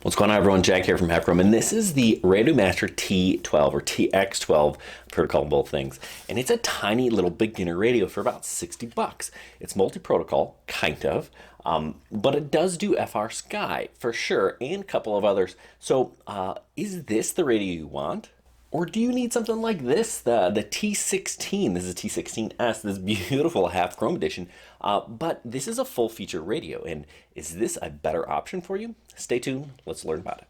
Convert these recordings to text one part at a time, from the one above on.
What's going on, everyone? Jack here from HackRoom, and this is the Radiomaster T12 or TX12. I've heard it called both things, and it's a tiny little beginner radio for about 60 bucks. It's multi-protocol, kind of, but it does do FR Sky for sure, and a couple of others. So, is this the radio you want? Or do you need something like this, the T16? This is a T16S, this beautiful half chrome edition, but this is a full feature radio, and is this a better option for you? Stay tuned, let's learn about it.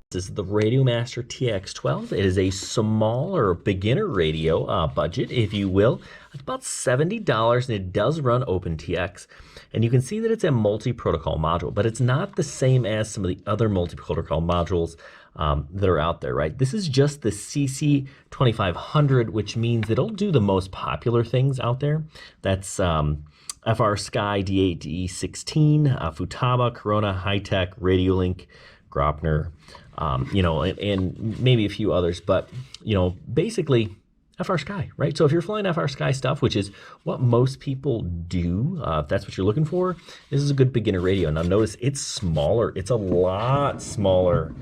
This is the Radiomaster TX12. It is a smaller beginner radio budget, if you will. It's about $70, and it does run OpenTX. And you can see that it's a multi-protocol module, but it's not the same as some of the other multi-protocol modules that are out there, right? This is just the CC2500, which means it'll do the most popular things out there. That's FR Sky D8, D16, Futaba, Corona, Hitech, Radiolink, Grobner, and maybe a few others, but, basically FR Sky, right? So if you're flying FR Sky stuff, which is what most people do, if that's what you're looking for, this is a good beginner radio. Now notice it's smaller. It's a lot smaller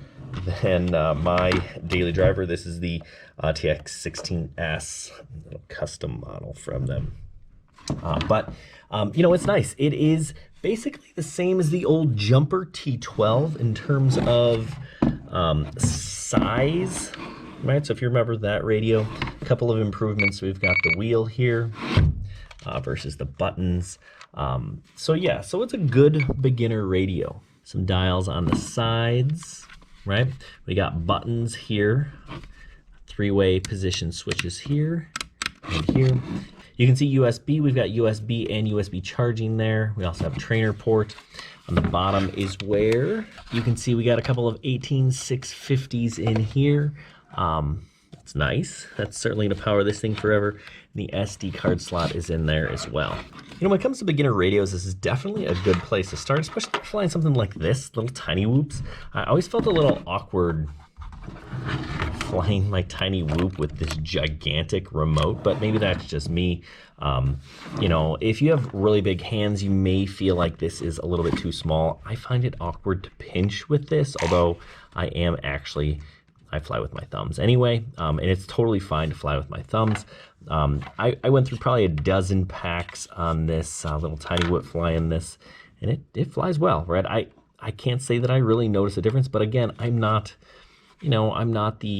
than my daily driver. This is the TX16S, little custom model from them. But it's nice. It is basically the same as the old Jumper T12 in terms of size, right? So if you remember that radio, a couple of improvements. We've got the wheel here versus the buttons. So it's a good beginner radio. Some dials on the sides, right? We got buttons here, three-way position switches here and here. You can see USB. We've got USB and USB charging there. We also have a trainer port. On the bottom is where you can see we got a couple of 18650s in here. That's nice. That's certainly going to power this thing forever. The SD card slot is in there as well. When it comes to beginner radios, this is definitely a good place to start, especially flying something like this, little tiny whoops. I always felt a little awkward flying my tiny whoop with this gigantic remote, but maybe that's just me. If you have really big hands, you may feel like this is a little bit too small. I find it awkward to pinch with this, although I fly with my thumbs anyway, and it's totally fine to fly with my thumbs. I went through probably a dozen packs on this little tiny whoop flying this, and it flies well, right? I can't say that I really notice a difference, but again, I'm not the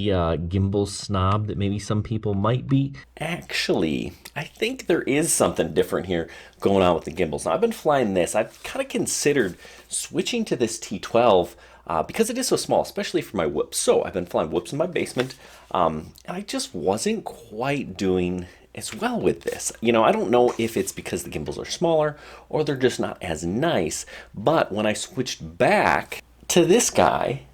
gimbal snob that maybe some people might be. Actually, I think there is something different here going on with the gimbals. Now, I've been flying this. I've kind of considered switching to this T12 because it is so small, especially for my whoops. So I've been flying whoops in my basement, and I just wasn't quite doing as well with this. I don't know if it's because the gimbals are smaller or they're just not as nice, but when I switched back to this guy,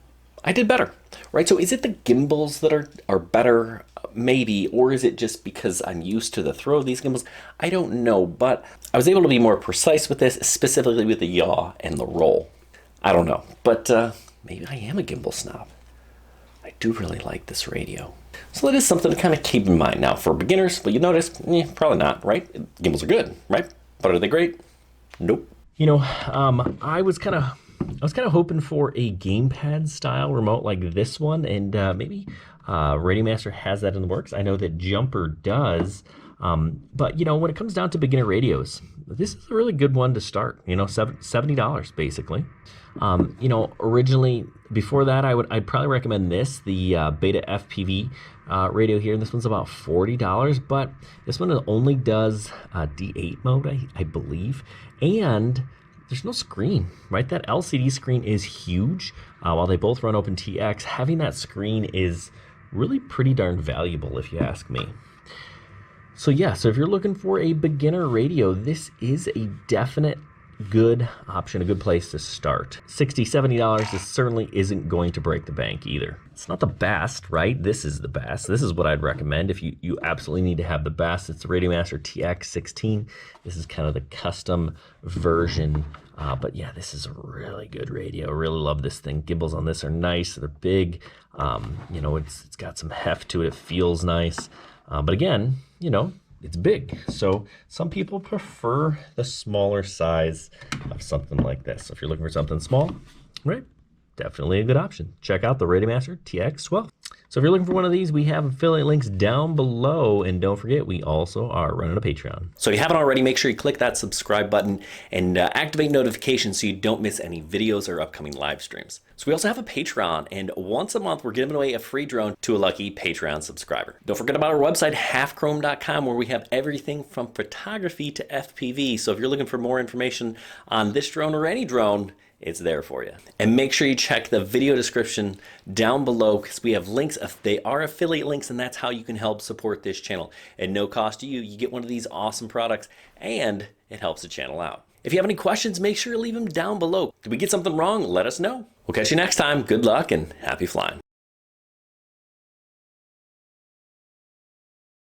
I did better, right? So is it the gimbals that are better, maybe, or is it just because I'm used to the throw of these gimbals? I don't know, but I was able to be more precise with this, specifically with the yaw and the roll. I don't know, but maybe I am a gimbal snob. I do really like this radio. So that is something to kind of keep in mind. Now, for beginners, will you notice? Probably not, right? Gimbals are good, right? But are they great? Nope. I was kind of hoping for a gamepad style remote like this one, and maybe Radiomaster has that in the works. I know that Jumper does, but when it comes down to beginner radios, this is a really good one to start. $70 basically. Originally before that, I'd probably recommend this, the Beta FPV radio here, and this one's about $40, but this one only does D8 mode, I believe, and there's no screen, right? That LCD screen is huge. While they both run OpenTX, having that screen is really pretty darn valuable, if you ask me. So if you're looking for a beginner radio, this is a definite good option, a good place to start. $60, $70, this certainly isn't going to break the bank either. It's not the best, right? This is the best. This is what I'd recommend if you absolutely need to have the best. It's the Radiomaster TX16. This is kind of the custom version. But yeah, this is a really good radio. I really love this thing. Gimbals on this are nice. They're big. It's got some heft to it. It feels nice. But again, it's big. So some people prefer the smaller size of something like this. So if you're looking for something small, right, definitely a good option. Check out the Radiomaster TX12. So if you're looking for one of these, we have affiliate links down below. And don't forget, we also are running a Patreon. So if you haven't already, make sure you click that subscribe button and activate notifications so you don't miss any videos or upcoming live streams. So we also have a Patreon, and once a month, we're giving away a free drone to a lucky Patreon subscriber. Don't forget about our website, halfchrome.com, where we have everything from photography to FPV. So if you're looking for more information on this drone or any drone, it's there for you. And make sure you check the video description down below, because we have links. They are affiliate links, and that's how you can help support this channel. At no cost to you, you get one of these awesome products, and it helps the channel out. If you have any questions, make sure you leave them down below. Did we get something wrong? Let us know. We'll catch you next time. Good luck and happy flying.